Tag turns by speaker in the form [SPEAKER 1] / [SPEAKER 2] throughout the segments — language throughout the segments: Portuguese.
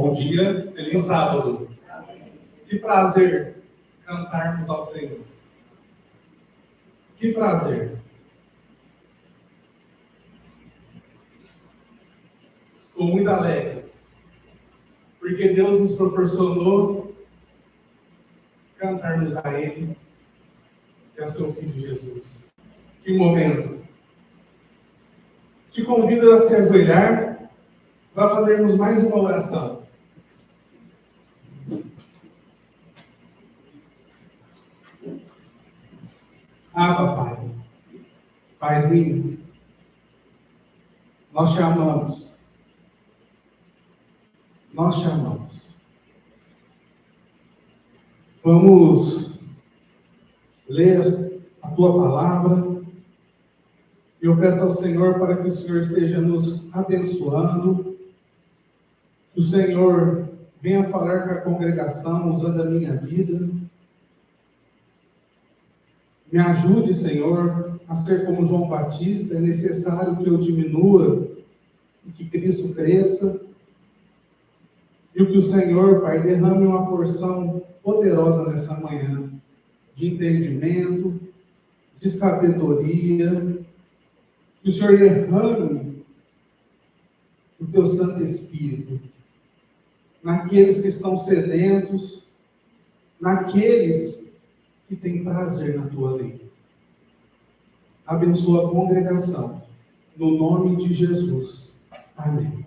[SPEAKER 1] bom dia, feliz sábado. Que prazer cantarmos ao Senhor. Que prazer. Estou muito alegre, porque Deus nos proporcionou cantarmos a Ele e a seu Filho Jesus. Que momento. Te convido a se ajoelhar para fazermos mais uma oração. Papai, Paizinho, nós te amamos. Nós te amamos. Vamos ler a tua palavra. Eu peço ao Senhor para que o Senhor esteja nos abençoando. Que o Senhor venha falar com a congregação usando a minha vida. Me ajude, Senhor, a ser como João Batista. É necessário que eu diminua e que Cristo cresça. E que o Senhor, Pai, derrame uma porção poderosa nessa manhã, de entendimento, de sabedoria. Que o Senhor derrame o teu Santo Espírito naqueles que estão sedentos, naqueles que têm prazer na tua lei. Abençoa a congregação, no nome de Jesus. Amém.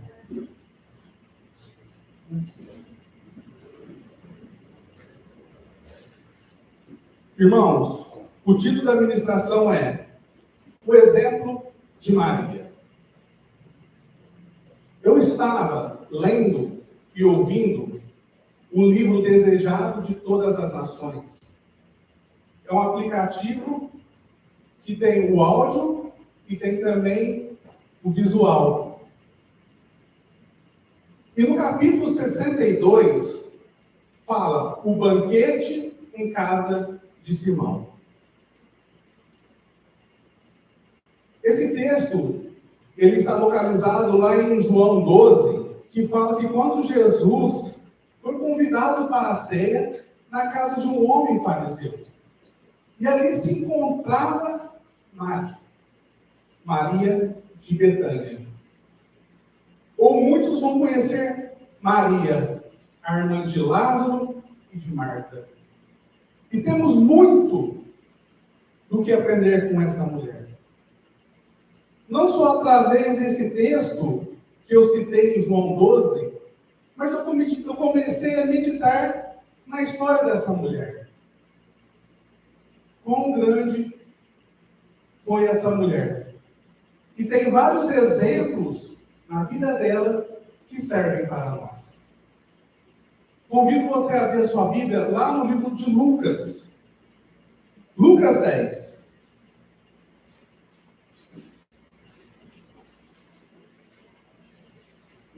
[SPEAKER 1] Irmãos, o título da ministração é O Exemplo de Maria. Eu estava lendo e ouvindo o livro Desejado de Todas as Nações. É um aplicativo que tem o áudio e tem também o visual. E no capítulo 62, fala o banquete em casa de Simão. Esse texto, ele está localizado lá em João 12, que fala que quando Jesus foi convidado para a ceia na casa de um homem fariseu. E ali se encontrava Maria de Betânia. Ou muitos vão conhecer Maria, a irmã de Lázaro e de Marta. E temos muito do que aprender com essa mulher. Não só através desse texto que eu citei em João 12, mas eu comecei a meditar na história dessa mulher. Quão grande foi essa mulher. E tem vários exemplos na vida dela que servem para nós. Convido você a ver a sua Bíblia lá no livro de Lucas. Lucas 10.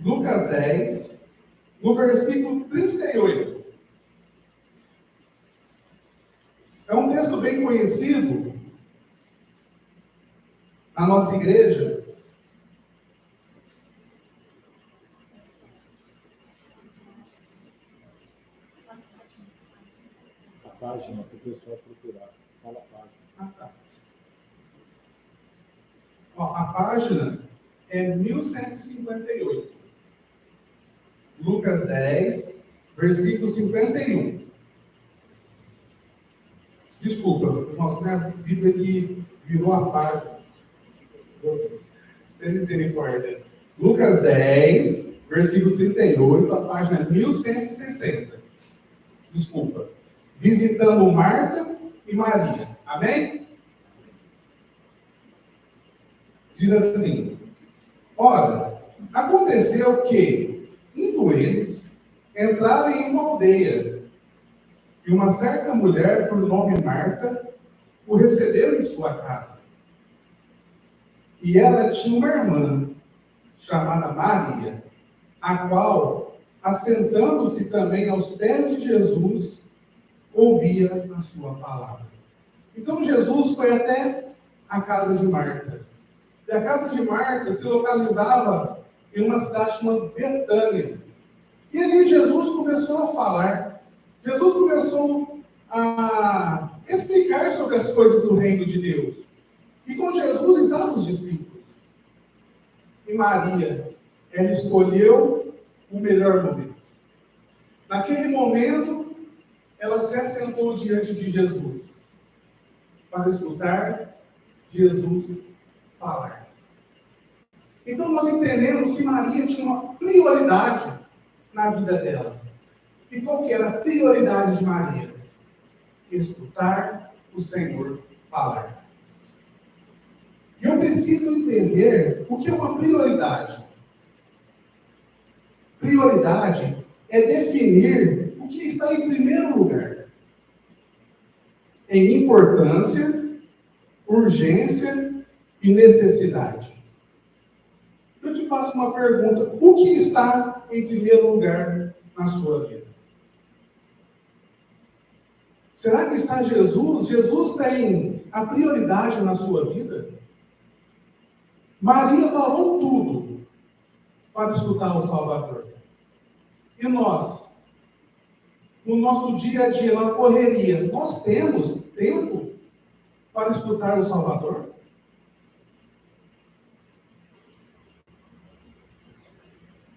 [SPEAKER 1] Lucas 10, no versículo 38. É um texto bem conhecido na nossa igreja.
[SPEAKER 2] A página, se o pessoal procurar. Fala a página.
[SPEAKER 1] Tá. A página é 1158. Lucas 10, versículo 51. Desculpa, irmãos, minha Bíblia aqui virou a página. Tem misericórdia. Lucas 10, versículo 38, a página 1160. Desculpa. Visitando Marta e Maria. Amém? Diz assim: ora, aconteceu que, indo eles, entraram em uma aldeia, e uma certa mulher, por nome Marta, o recebeu em sua casa. E ela tinha uma irmã, chamada Maria, a qual, assentando-se também aos pés de Jesus, ouvia a sua palavra. Então Jesus foi até a casa de Marta. A casa de Marta se localizava em uma cidade chamada Betânia. E ali Jesus começou a falar. Jesus começou a explicar sobre as coisas do reino de Deus. E com Jesus estavam os discípulos. E Maria, ela escolheu o melhor momento. Naquele momento, ela se assentou diante de Jesus para escutar Jesus falar. Então nós entendemos que Maria tinha uma prioridade na vida dela. E qual que era a prioridade de Maria? Escutar o Senhor falar. E eu preciso entender o que é uma prioridade. Prioridade é definir o que está em primeiro lugar. Em importância, urgência e necessidade. Eu te faço uma pergunta: o que está em primeiro lugar na sua vida? Será que está Jesus? Jesus tem a prioridade na sua vida? Maria parou tudo para escutar o Salvador. E nós, no nosso dia a dia, na correria, nós temos tempo para escutar o Salvador?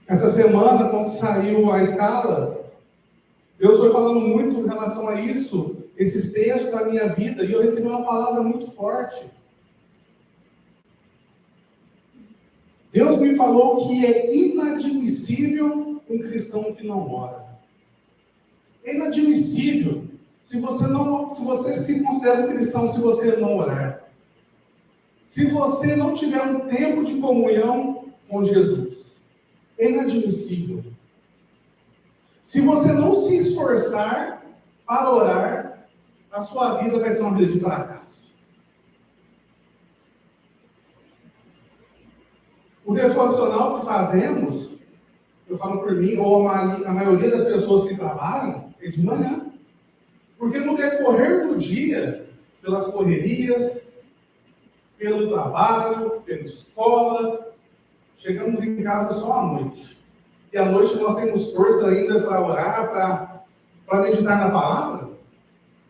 [SPEAKER 1] Essa semana, quando saiu a escala, Deus foi falando muito em relação a isso, esses textos da minha vida, e eu recebi uma palavra muito forte. Deus me falou que é inadmissível um cristão que não ora. É inadmissível se você se considera um cristão se você não orar. Se você não tiver um tempo de comunhão com Jesus. É inadmissível. Se você não se esforçar para orar, a sua vida vai ser uma vida de fracasso. O devocional que fazemos, eu falo por mim, ou a maioria das pessoas que trabalham, é de manhã. Porque no decorrer do dia, pelas correrias, pelo trabalho, pela escola, chegamos em casa só à noite. E à noite nós temos força ainda para orar, para meditar na palavra?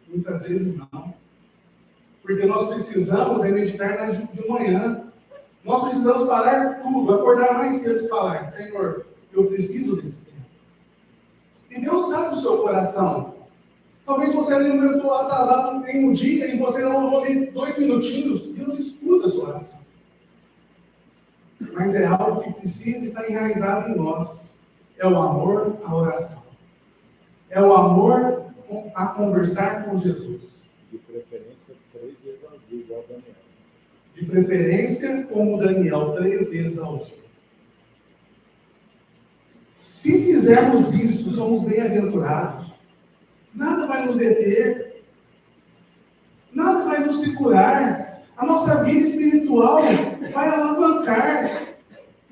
[SPEAKER 1] Muitas vezes não. Porque nós precisamos meditar de manhã. Nós precisamos parar tudo, acordar mais cedo e falar: Senhor, eu preciso desse tempo. E Deus sabe o seu coração. Talvez você alimentou atrasado em um dia e você não orou ali 2 minutinhos. Deus escuta a sua oração. Mas é algo que precisa estar enraizado em nós. É o amor à oração. É o amor a conversar com Jesus.
[SPEAKER 2] De preferência, 3 vezes ao dia, igual Daniel.
[SPEAKER 1] De preferência, como Daniel, 3 vezes ao dia. Se fizermos isso, somos bem-aventurados. Nada vai nos deter. Nada vai nos segurar. A nossa vida espiritual vai alavancar.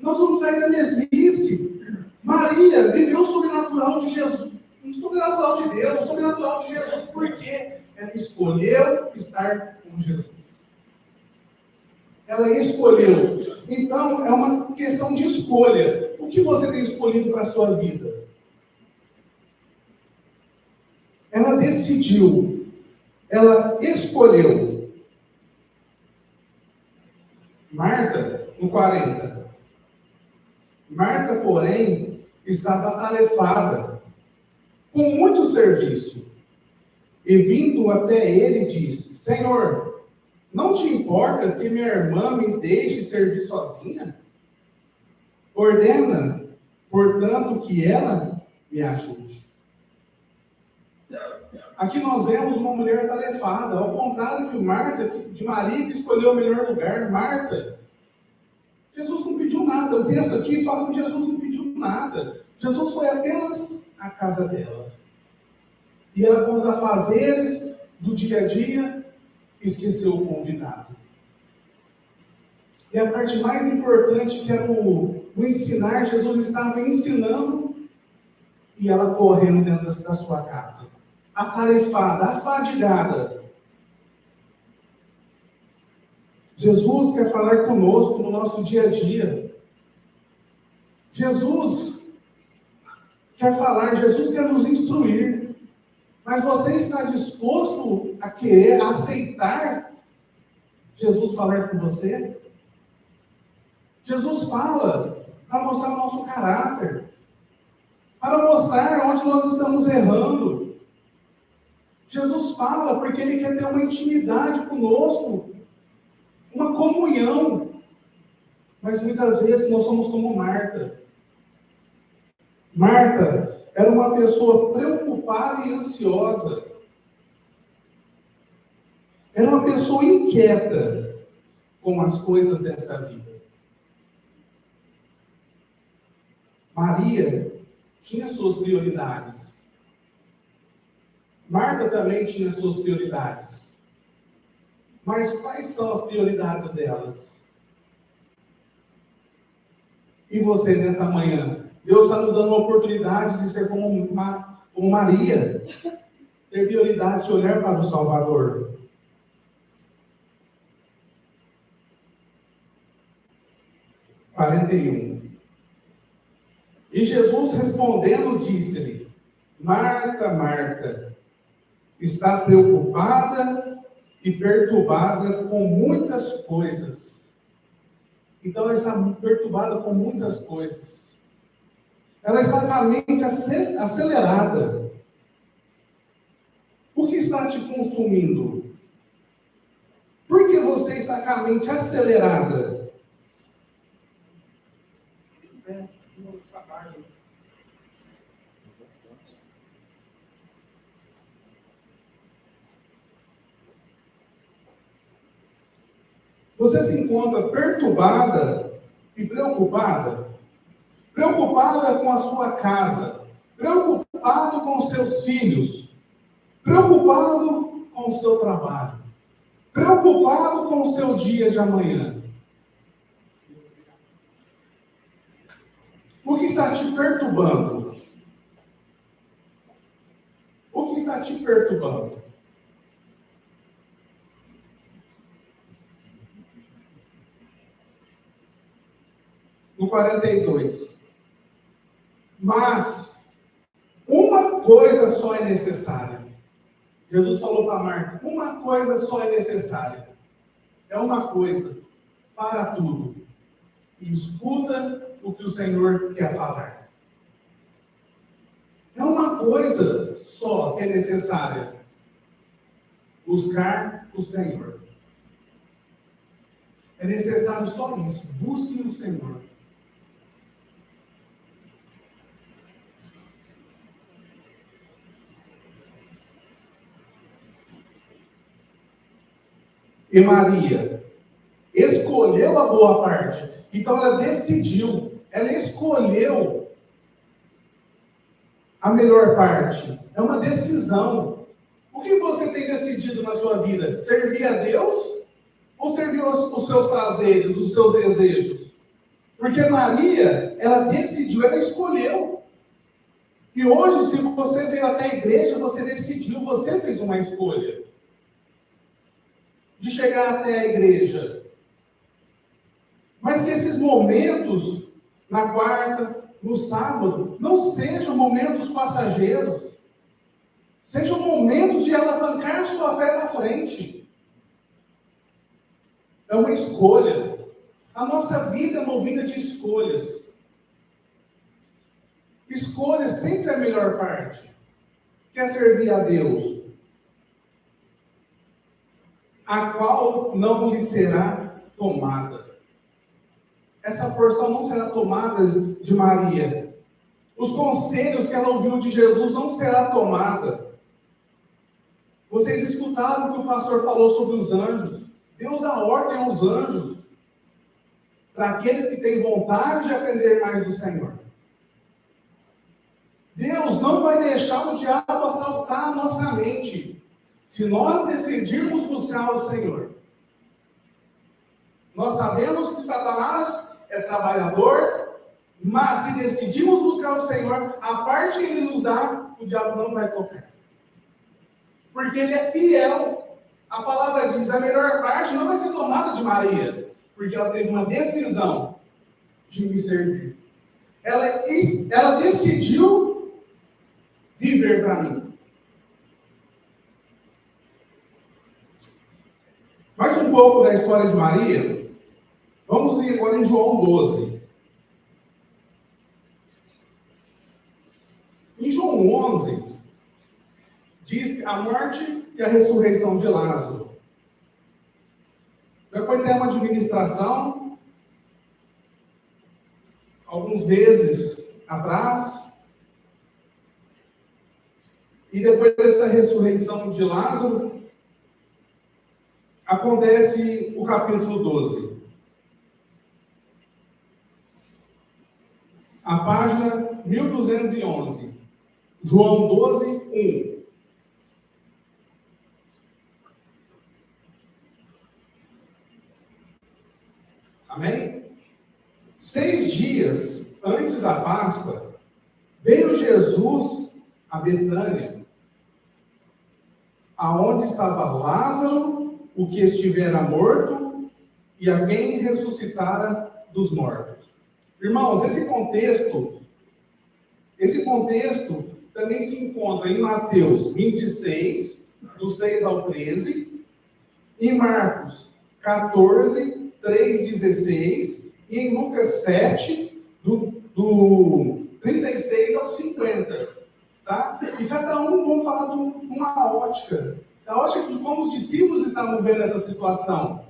[SPEAKER 1] Nós vamos sair da mesmice. Maria viveu o sobrenatural de Jesus. O sobrenatural de Deus, o sobrenatural de Jesus. Por quê? Ela escolheu estar com Jesus. Ela escolheu. Então, é uma questão de escolha. O que você tem escolhido para a sua vida? Ela decidiu. Ela escolheu. Marta, no 40. Marta, porém, estava atarefada, com muito serviço. E vindo até ele, disse: Senhor, não te importas que minha irmã me deixe servir sozinha? Ordena, portanto, que ela me ajude. Aqui nós vemos uma mulher atarefada, ao contrário de Maria, que escolheu o melhor lugar. Marta, Jesus não pediu nada. O texto aqui fala que Jesus não pediu nada. Jesus foi apenas à casa dela. E ela, com os afazeres do dia a dia, esqueceu o convidado. E a parte mais importante, que era o ensinar, Jesus estava ensinando e ela correndo dentro da sua casa. Atarefada, afadigada. Jesus quer falar conosco no nosso dia a dia. Jesus quer falar, Jesus quer nos instruir. Mas você está disposto a querer, a aceitar Jesus falar com você? Jesus fala para mostrar o nosso caráter, para mostrar onde nós estamos errando. Jesus fala porque Ele quer ter uma intimidade conosco, uma comunhão. Mas muitas vezes nós somos como Marta. Marta era uma pessoa preocupada e ansiosa. Era uma pessoa inquieta com as coisas dessa vida. Maria tinha suas prioridades. Marta também tinha suas prioridades. Mas quais são as prioridades delas? E você, nessa manhã? Deus está nos dando uma oportunidade de ser como Maria. Ter prioridade de olhar para o Salvador. – 41. E Jesus respondendo disse-lhe: Marta, Marta, está preocupada e perturbada com muitas coisas. Então ela está perturbada com muitas coisas. Ela está com a mente acelerada. O que está te consumindo? Por que você está com a mente acelerada? Você se encontra perturbada e preocupada? Preocupada com a sua casa, preocupado com os seus filhos, preocupado com o seu trabalho, preocupado com o seu dia de amanhã. O que está te perturbando? O que está te perturbando? No 42. Mas uma coisa só é necessária. Jesus falou para Marta: uma coisa só é necessária. É uma coisa para tudo. E escuta o que o Senhor quer falar. É uma coisa só que é necessária: buscar o Senhor. É necessário só isso: busquem o Senhor. E Maria escolheu a boa parte. Então ela decidiu, ela escolheu a melhor parte. É uma decisão. O que você tem decidido na sua vida? Servir a Deus ou servir os seus prazeres, os seus desejos? Porque Maria, ela decidiu, ela escolheu. E hoje, se você veio até a igreja, você decidiu, você fez uma escolha de chegar até a igreja. Mas que esses momentos, na quarta, no sábado, não sejam momentos passageiros. Sejam momentos de alavancar sua fé na frente. É uma escolha. A nossa vida é movida de escolhas. Escolha sempre a melhor parte. Quer servir a Deus, a qual não lhe será tomada. Essa porção não será tomada de Maria. Os conselhos que ela ouviu de Jesus não será tomada. Vocês escutaram o que o pastor falou sobre os anjos. Deus dá ordem aos anjos para aqueles que têm vontade de aprender mais do Senhor. Deus não vai deixar o diabo assaltar a nossa mente se nós decidirmos buscar o Senhor. Nós sabemos que Satanás é trabalhador, mas se decidirmos buscar o Senhor, a parte que Ele nos dá, o diabo não vai tocar. Porque Ele é fiel. A palavra diz, a melhor parte não vai ser tomada de Maria, porque ela teve uma decisão de me servir. Ela decidiu viver para mim. Mais um pouco da história de Maria. Vamos ir agora em João 12. Em João 11, diz a morte e a ressurreição de Lázaro. Já foi tema de ministração alguns meses atrás. E depois dessa ressurreição de Lázaro, acontece o capítulo 12. A página 1211. João 12, 1. Amém? 6 dias antes da Páscoa, veio Jesus a Betânia, aonde estava Lázaro, o que estivera morto, e a quem ressuscitara dos mortos. Irmãos, esse contexto também se encontra em Mateus 26, do 6 ao 13, em Marcos 14, 3, 16, e em Lucas 7, do 36 ao 50. Tá? E cada um vão falar de uma ótica, da ótica de como os discípulos estavam vendo essa situação.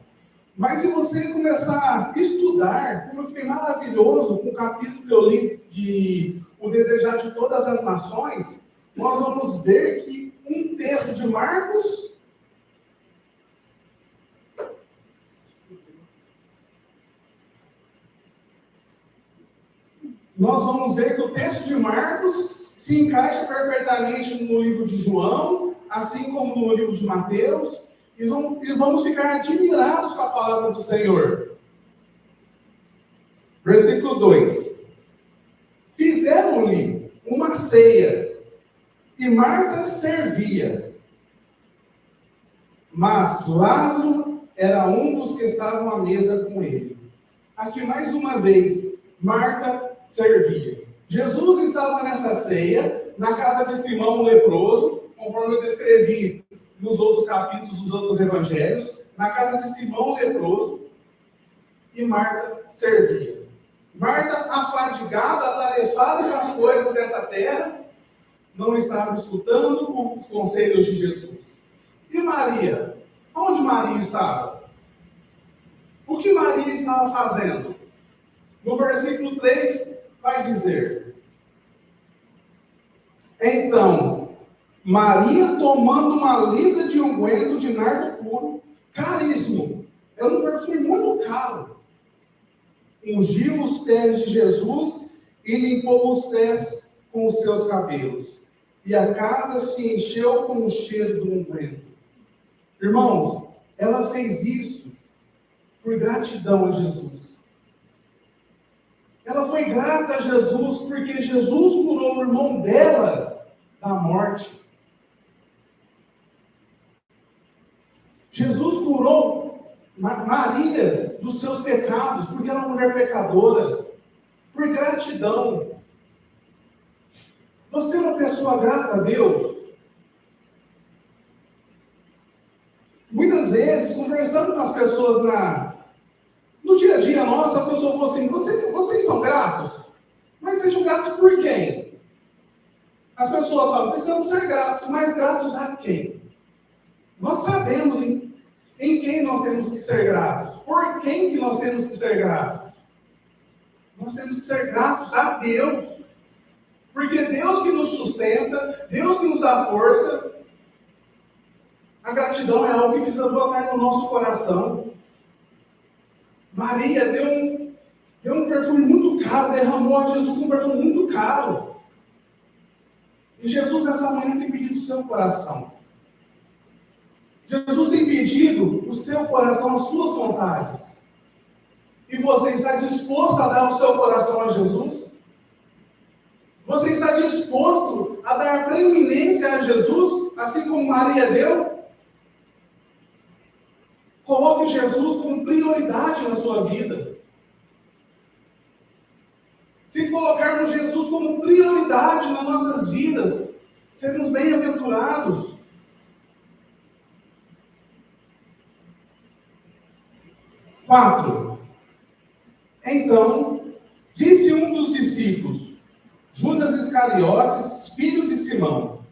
[SPEAKER 1] Mas se você começar a estudar, como eu fiquei maravilhoso com o capítulo que eu li de O Desejar de Todas as Nações, nós vamos ver que um texto de Marcos nós vamos ver que o texto de Marcos se encaixa perfeitamente no livro de João, assim como no livro de Mateus, e vamos ficar admirados com a palavra do Senhor. Versículo 2. Fizeram-lhe uma ceia, e Marta servia. Mas Lázaro era um dos que estavam à mesa com ele. Aqui mais uma vez, Marta servia. Jesus estava nessa ceia, na casa de Simão o leproso, conforme eu descrevi nos outros capítulos dos outros evangelhos, na casa de Simão o leproso, e Marta servia. Marta, afadigada, atarefada com as coisas dessa terra, não estava escutando os conselhos de Jesus. E Maria? Onde Maria estava? O que Maria estava fazendo? No versículo 3, vai dizer: então, Maria, tomando uma libra de unguento de nardo puro, caríssimo, é um perfume muito caro, ungiu os pés de Jesus e limpou os pés com os seus cabelos. E a casa se encheu com o cheiro do unguento. Irmãos, ela fez isso por gratidão a Jesus. Ela foi grata a Jesus porque Jesus curou o irmão dela da morte. Jesus curou Maria dos seus pecados, porque era uma mulher pecadora, por gratidão. Você é uma pessoa grata a Deus? Muitas vezes, conversando com as pessoas no dia a dia nosso, as pessoas falam assim: vocês são gratos? Mas sejam gratos por quem? As pessoas falam: precisamos ser gratos, mas gratos a quem? Nós sabemos em quem nós temos que ser gratos. Por quem que nós temos que ser gratos? Nós temos que ser gratos a Deus. Porque Deus que nos sustenta, Deus que nos dá força. A gratidão é algo que precisa brotar no nosso coração. Maria deu um perfume muito caro, derramou a Jesus um perfume muito caro. E Jesus nessa manhã tem pedido o seu coração. Jesus tem pedido o seu coração, as suas vontades. E você está disposto a dar o seu coração a Jesus? Você está disposto a dar preeminência a Jesus, assim como Maria deu? Coloque Jesus como prioridade na sua vida. Se colocarmos Jesus como prioridade nas nossas vidas, sermos bem-aventurados. Quatro. Então, disse um dos discípulos, Judas Iscariotes, filho de Simão,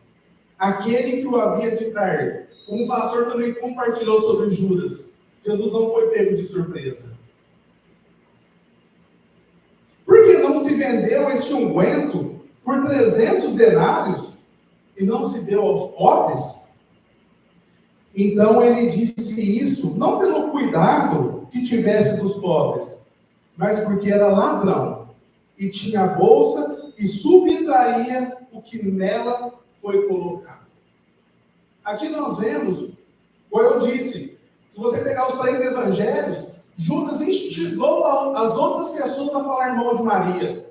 [SPEAKER 1] aquele que o havia de trair. Como o pastor também compartilhou sobre Judas, Jesus não foi pego de surpresa. Por que não se vendeu este unguento por 300 denários e não se deu aos pobres? Então ele disse isso, não pelo cuidado que tivesse dos pobres, mas porque era ladrão e tinha a bolsa e subtraía o que nela foi colocado. Aqui nós vemos, como eu disse, se você pegar os 3 evangelhos, Judas instigou as outras pessoas a falar mal de Maria.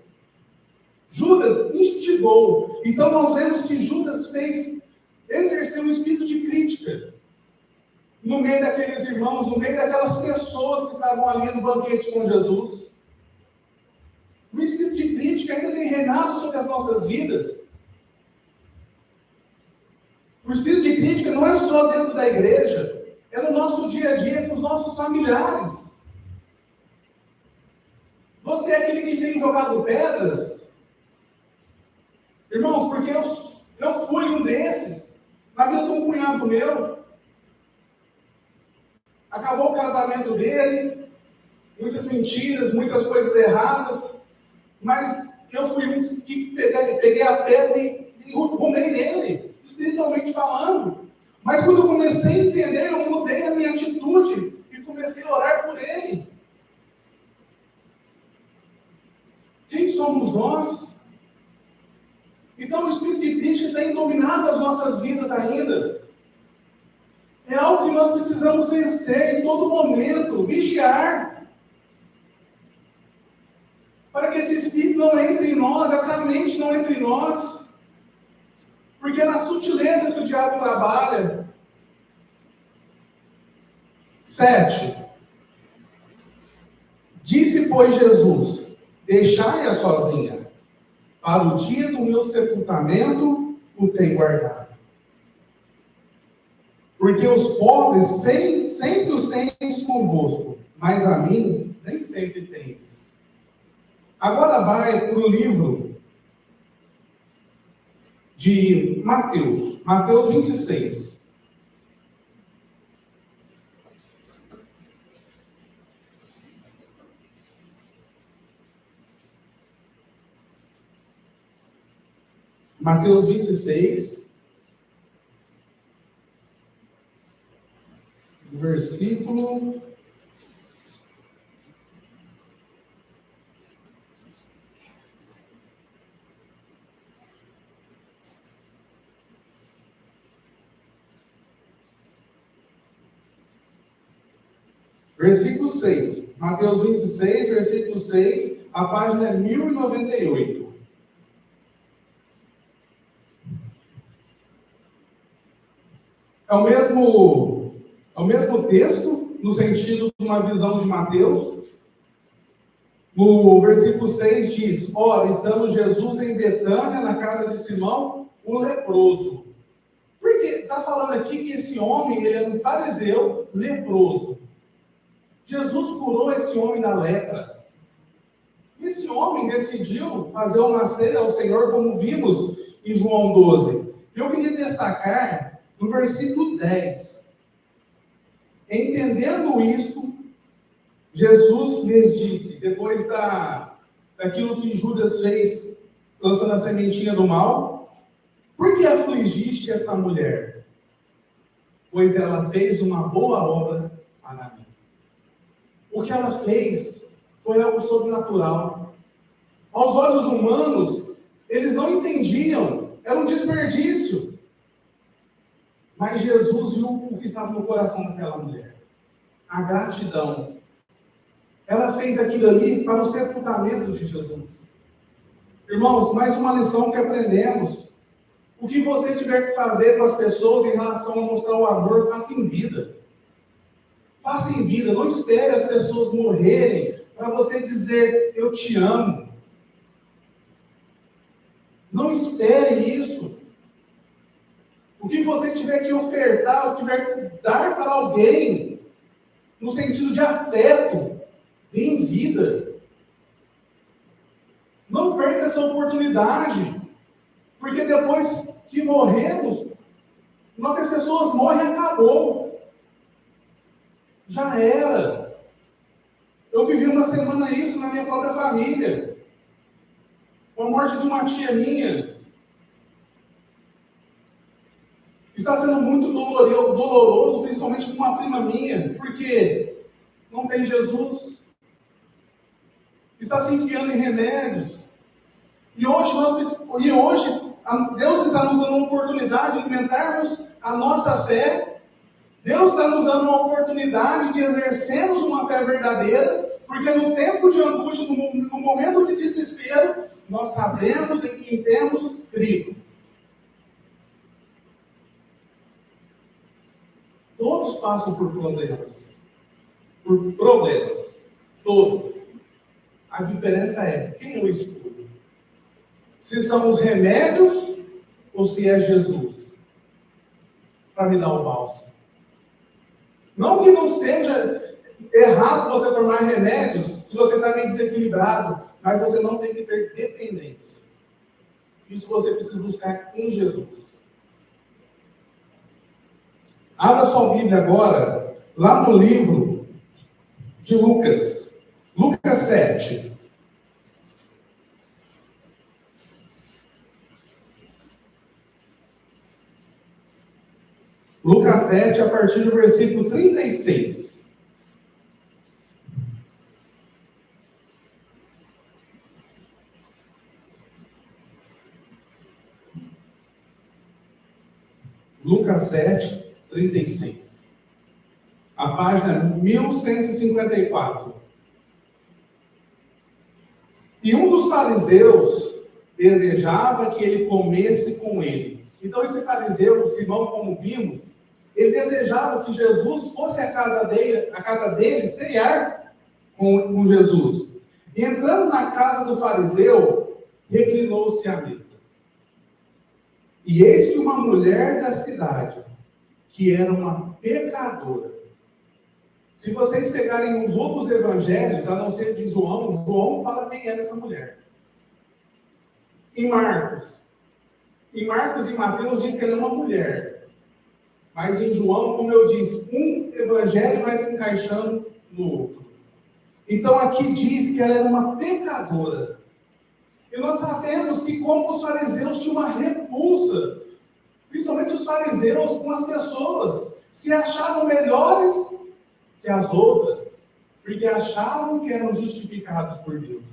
[SPEAKER 1] Judas instigou. Então nós vemos que Judas exerceu um espírito de crítica no meio daqueles irmãos, no meio daquelas pessoas que estavam ali no banquete com Jesus. O espírito de crítica ainda tem reinado sobre as nossas vidas. O espírito de crítica não é só dentro da igreja, é no nosso dia a dia, com os nossos familiares. Você é aquele que tem jogado pedras? Irmãos, porque eu fui um desses. Na vida de um cunhado meu. Acabou o casamento dele, muitas mentiras, muitas coisas erradas, mas eu fui um que peguei a pedra e rumei nele, espiritualmente falando. Mas quando eu comecei a entender, eu mudei a minha atitude e comecei a orar por ele. Quem somos nós? Então o espírito de crítica tem dominado as nossas vidas ainda. É algo que nós precisamos vencer em todo momento, vigiar. Para que esse espírito não entre em nós, essa mente não entre em nós. Porque é na sutileza que o diabo trabalha. 7. Disse, pois, Jesus, deixai-a sozinha. Para o dia do meu sepultamento o tenho guardado. Porque os pobres sempre os tendes convosco, mas a mim nem sempre tendes. Agora vai para o livro de Mateus 26. Mateus 26, versículo 6. Mateus 26, versículo 6, a página é 1098. É o mesmo texto, no sentido de uma visão de Mateus. No versículo 6 diz, ora, estando Jesus em Betânia, na casa de Simão, o leproso. Porque está falando aqui que esse homem, ele era um fariseu leproso. Jesus curou esse homem da lepra. Esse homem decidiu fazer uma ceia ao Senhor, como vimos em João 12. Eu queria destacar no versículo 10. Entendendo isto, Jesus lhes disse, depois daquilo que Judas fez, lançando a sementinha do mal, por que afligiste essa mulher? Pois ela fez uma boa obra para mim. O que ela fez foi algo sobrenatural. Aos olhos humanos, eles não entendiam, era um desperdício. Mas Jesus viu o que estava no coração daquela mulher. A gratidão. Ela fez aquilo ali para o sepultamento de Jesus. Irmãos, mais uma lição que aprendemos. O que você tiver que fazer com as pessoas em relação a mostrar o amor, faça em vida. Faça em vida. Não espere as pessoas morrerem para você dizer, eu te amo. Não espere isso. O que você tiver que ofertar, o que tiver que dar para alguém, no sentido de afeto, em vida, não perca essa oportunidade, porque depois que morremos, logo que as pessoas morrem, acabou. Já era. Eu vivi uma semana isso na minha própria família. Com a morte de uma tia minha. Está sendo muito doloroso, principalmente com uma prima minha, porque não tem Jesus. Está se enfiando em remédios. E hoje Deus está nos dando uma oportunidade de alimentarmos a nossa fé. Deus está nos dando uma oportunidade de exercermos uma fé verdadeira, porque no tempo de angústia, no momento de desespero, nós sabemos em quem temos crido. Todos passam por problemas. Todos. A diferença é quem eu escolho. Se são os remédios ou se é Jesus para me dar o bálsamo. Não que não seja errado você tomar remédios se você está meio desequilibrado, mas você não tem que ter dependência. Isso você precisa buscar em Jesus. Abra sua Bíblia agora, lá no livro de Lucas. Lucas 7. Lucas 7, a partir do versículo 36. Lucas 7, 36. A página 1154. E um dos fariseus desejava que ele comesse com ele. Então esse fariseu, Simão, como vimos, ele desejava que Jesus fosse à casa dele ceiar com Jesus. E entrando na casa do fariseu, reclinou-se à mesa. E eis que uma mulher da cidade, que era uma pecadora. Se vocês pegarem os outros evangelhos, a não ser de João, João fala quem era essa mulher. Em Marcos e Mateus diz que ela é uma mulher. Mas em João, como eu disse, um evangelho vai se encaixando no outro. Então aqui diz que ela era uma pecadora. E nós sabemos que como os fariseus tinham uma repulsa, principalmente os fariseus com as pessoas, se achavam melhores que as outras, porque achavam que eram justificados por Deus.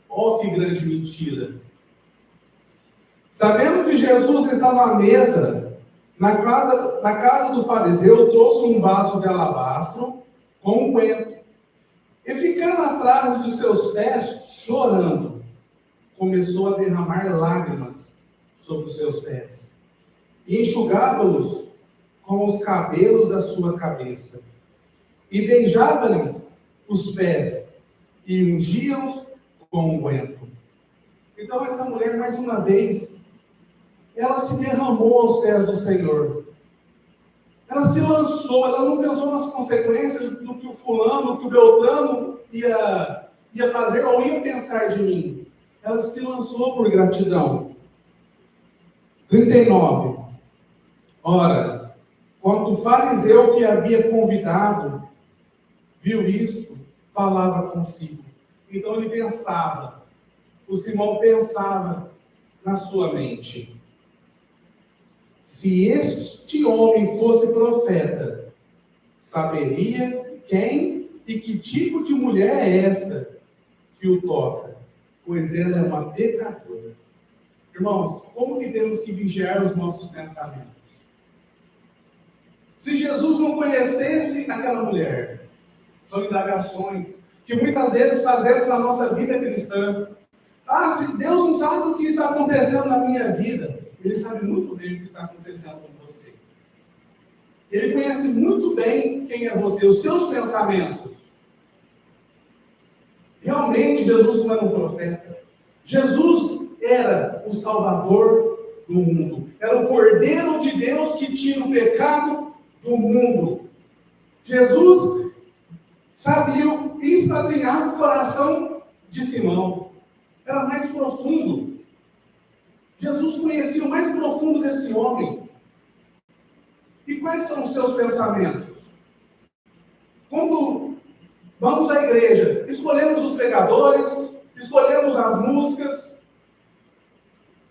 [SPEAKER 1] Oh, que grande mentira! Sabendo que Jesus estava à mesa, na casa do fariseu, trouxe um vaso de alabastro com unguento. E ficando atrás de seus pés, chorando, começou a derramar lágrimas sobre os seus pés. E enxugava-los com os cabelos da sua cabeça. E beijava-lhes os pés, e ungia-os com unguento. Então essa mulher, mais uma vez, ela se derramou aos pés do Senhor. Ela se lançou, ela não pensou nas consequências do que o fulano, do que o Beltrano ia fazer ou ia pensar de mim. Ela se lançou por gratidão. 39. Ora, quando o fariseu que havia convidado viu isto, falava consigo. Então ele pensava, o Simão pensava na sua mente. Se este homem fosse profeta, saberia quem e que tipo de mulher é esta que o toca, pois ela é uma pecadora. Irmãos, como que temos que vigiar os nossos pensamentos? Se Jesus não conhecesse aquela mulher, são indagações que muitas vezes fazemos na nossa vida cristã. Ah, se Deus não sabe o que está acontecendo na minha vida, Ele sabe muito bem o que está acontecendo com você. Ele conhece muito bem quem é você, os seus pensamentos. Realmente Jesus não era um profeta. Jesus era o Salvador do mundo. Era o Cordeiro de Deus que tira o pecado do mundo. Jesus sabia esquadrinhar o coração de Simão. Era mais profundo. Jesus conhecia o mais profundo desse homem. E quais são os seus pensamentos? Quando vamos à igreja, escolhemos os pregadores, escolhemos as músicas,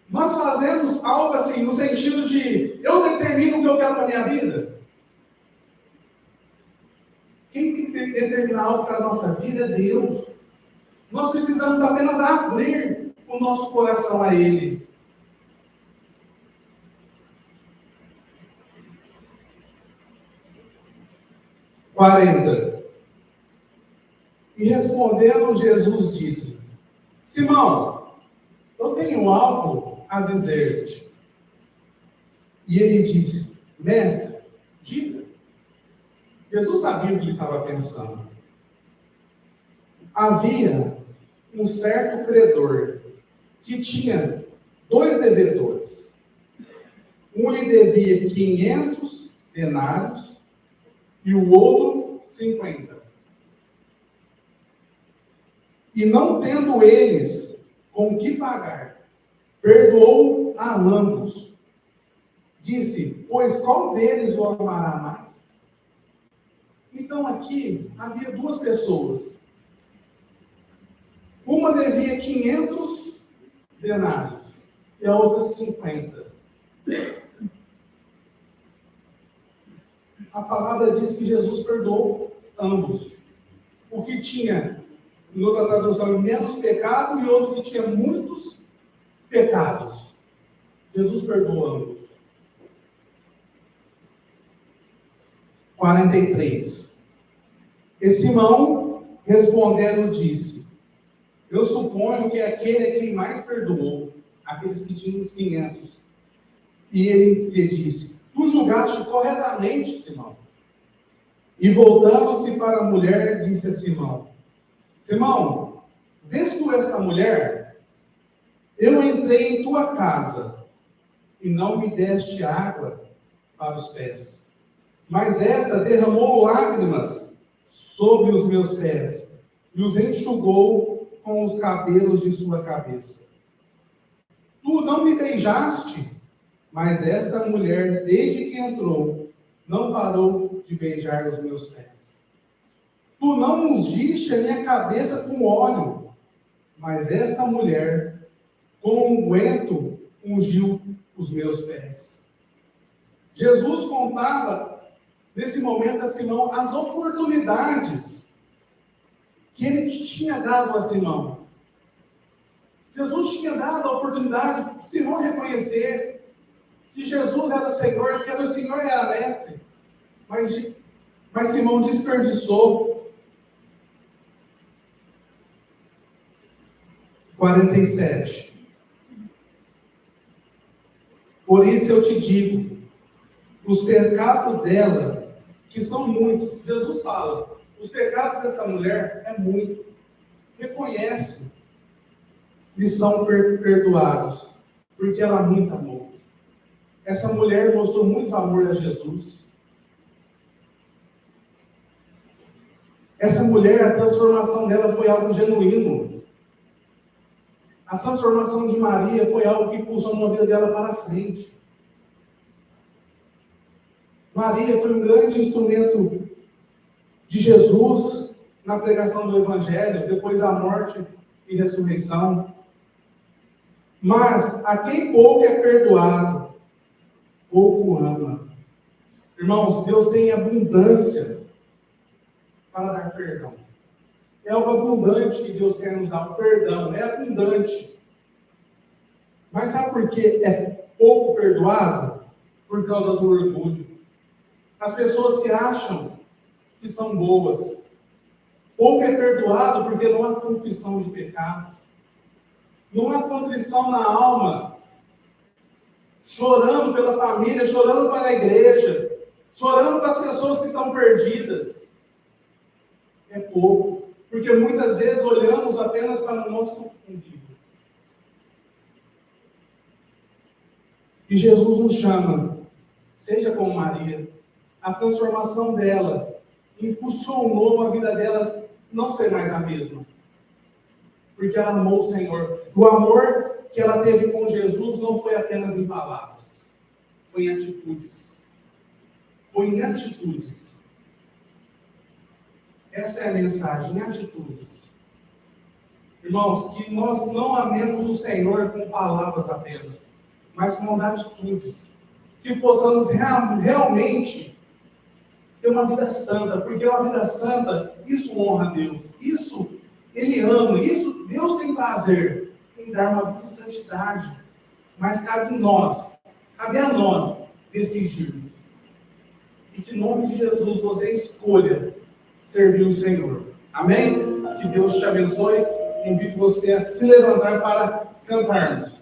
[SPEAKER 1] nós fazemos algo assim, no sentido de, eu determino o que eu quero para a minha vida. Quem tem que determinar algo para a nossa vida é Deus. Nós precisamos apenas abrir o nosso coração a Ele. E respondendo, Jesus disse: Simão, eu tenho algo a dizer-te. E ele disse: Mestre, diga. Jesus sabia o que ele estava pensando. Havia um certo credor que tinha 2 devedores. Um lhe devia 500 denários e o outro 50. E não tendo eles com que pagar, perdoou a ambos. Disse: pois qual deles o amará mais? Então aqui havia 2 pessoas. Uma devia 500 denários e a outra 50. A palavra diz que Jesus perdoou ambos. O que tinha, em outra tradução, menos pecado, e outro que tinha muitos pecados. Jesus perdoou ambos. 43. E Simão, respondendo, disse: eu suponho que aquele é quem mais perdoou, aqueles que tinham os 500. E ele lhe disse: tu julgaste corretamente, Simão. E voltando-se para a mulher, disse a Simão: Simão, vês tu esta mulher? Eu entrei em tua casa e não me deste água para os pés, mas esta derramou lágrimas sobre os meus pés e os enxugou com os cabelos de sua cabeça. Tu não me beijaste, mas esta mulher, desde que entrou, não parou de beijar os meus pés. Tu não ungiste a minha cabeça com óleo, mas esta mulher, com unguento, ungiu os meus pés. Jesus contava, nesse momento, a Simão as oportunidades que ele tinha dado a Simão. Jesus tinha dado a oportunidade de Simão reconhecer que Jesus era o Senhor, que o Senhor era mestre. Mas Simão desperdiçou. 47. Por isso eu te digo, os pecados dela, que são muitos, Jesus fala, os pecados dessa mulher é muito. Reconhece, e são perdoados, porque ela muito amou. Essa mulher mostrou muito amor a Jesus. Essa mulher, a transformação dela foi algo genuíno. A transformação de Maria foi algo que puxou a vida dela para frente. Maria foi um grande instrumento de Jesus na pregação do Evangelho, depois da morte e ressurreição. Mas a quem pouco é perdoado, pouco ama. Irmãos, Deus tem abundância para dar perdão. É algo abundante que Deus quer nos dar, o perdão, é abundante. Mas sabe por que é pouco perdoado? Por causa do orgulho. As pessoas se acham que são boas. Pouco é perdoado porque não há confissão de pecados. Não há contrição na alma. Chorando pela família, chorando para a igreja, chorando para as pessoas que estão perdidas. É pouco. Porque muitas vezes olhamos apenas para o nosso umbigo. E Jesus nos chama, seja como Maria. A transformação dela impulsionou a vida dela não ser mais a mesma. Porque ela amou o Senhor. O amor que ela teve com Jesus não foi apenas em palavras, foi em atitudes. Foi em atitudes. Essa é a mensagem, em atitudes. Irmãos, que nós não amemos o Senhor com palavras apenas, mas com as atitudes. Que possamos realmente ter uma vida santa, porque uma vida santa, isso honra a Deus. Isso Ele ama, isso Deus tem prazer em dar uma vida de santidade. Mas cabe a nós decidirmos. E que em nome de Jesus você escolha servir o Senhor. Amém? Que Deus te abençoe. Convido você a se levantar para cantarmos.